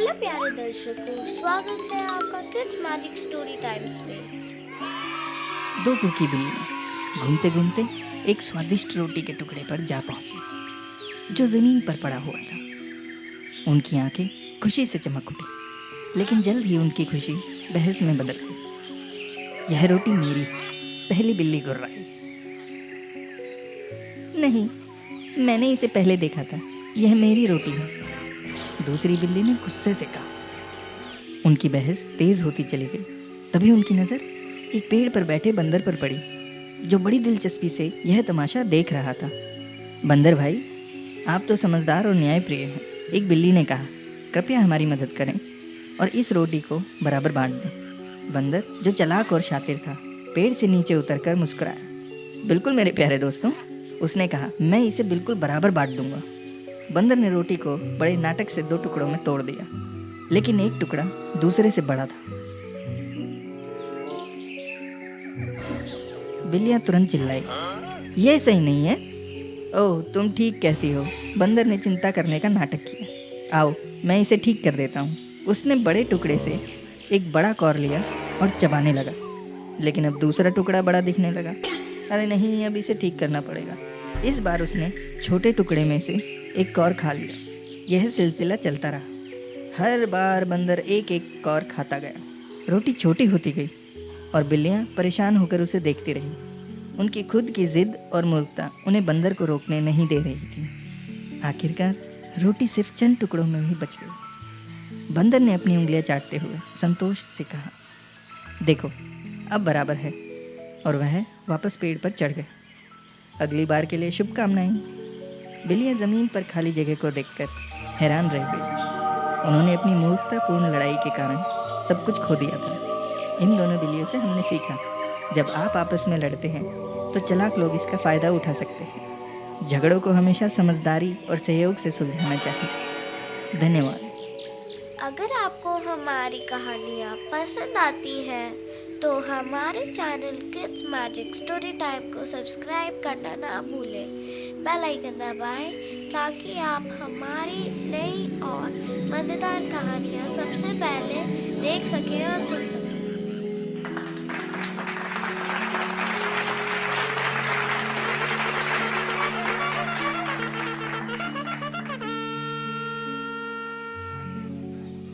Hello प्यारे दर्शकों, स्वागत है आपका किड्स मैजिक स्टोरी टाइम्स में। दो भूखी बिल्लियाँ घूमते घूमते एक स्वादिष्ट रोटी के टुकड़े पर जा पहुंची जो जमीन पर पड़ा हुआ था। उनकी आंखें खुशी से चमक उठी, लेकिन जल्द ही उनकी खुशी बहस में बदल गई। यह रोटी मेरी, पहली बिल्ली गुर्राई। नहीं, मैंने इसे पहले देखा था, यह मेरी रोटी है, दूसरी बिल्ली ने गुस्से से कहा। उनकी बहस तेज होती चली गई। तभी उनकी नज़र एक पेड़ पर बैठे बंदर पर पड़ी, जो बड़ी दिलचस्पी से यह तमाशा देख रहा था। बंदर भाई, आप तो समझदार और न्यायप्रिय हैं, एक बिल्ली ने कहा। कृपया हमारी मदद करें और इस रोटी को बराबर बांट दें। बंदर, जो चालाक और शातिर था, पेड़ से नीचे उतरकर मुस्कुराया। बिल्कुल मेरे प्यारे दोस्तों, उसने कहा, मैं इसे बिल्कुल बराबर बांट दूंगा। बंदर ने रोटी को बड़े नाटक से दो टुकड़ों में तोड़ दिया, लेकिन एक टुकड़ा दूसरे से बड़ा था। बिल्लियां तुरंत चिल्लाई, यह सही नहीं है। ओह, तुम ठीक कहती हो। बंदर ने चिंता करने का नाटक किया। आओ, मैं इसे ठीक कर देता हूँ। उसने बड़े टुकड़े से एक बड़ा कौर लिया और चबाने लगा, लेकिन अब दूसरा टुकड़ा बड़ा दिखने लगा। अरे नहीं, अब इसे ठीक करना पड़ेगा। इस बार उसने छोटे टुकड़े में से एक कौर खा लिया। यह सिलसिला चलता रहा। हर बार बंदर एक एक कौर खाता गया। रोटी छोटी होती गई और बिल्लियां परेशान होकर उसे देखती रहीं। उनकी खुद की जिद और मूर्खता उन्हें बंदर को रोकने नहीं दे रही थी। आखिरकार रोटी सिर्फ चंद टुकड़ों में ही बच गई। बंदर ने अपनी उंगलियां चाटते हुए संतोष से कहा, देखो, अब बराबर है। और वह वापस पेड़ पर चढ़ गए। अगली बार के लिए शुभकामनाएं। बिल्लियां ज़मीन पर खाली जगह को देखकर हैरान रह गई। उन्होंने अपनी मूर्खतापूर्ण लड़ाई के कारण सब कुछ खो दिया था। इन दोनों बिल्लियों से हमने सीखा, जब आप आपस में लड़ते हैं तो चालाक लोग इसका फ़ायदा उठा सकते हैं। झगड़ों को हमेशा समझदारी और सहयोग से सुलझाना चाहिए। धन्यवाद। अगर आपको हमारी कहानियाँ पसंद आती हैं तो हमारे channel kids magic story time को सब्सक्राइब करना ना भूलें। बेल आइकन दबाएं ताकि आप हमारी नई और मज़ेदार कहानियाँ सबसे पहले देख सकें और सुन सकें।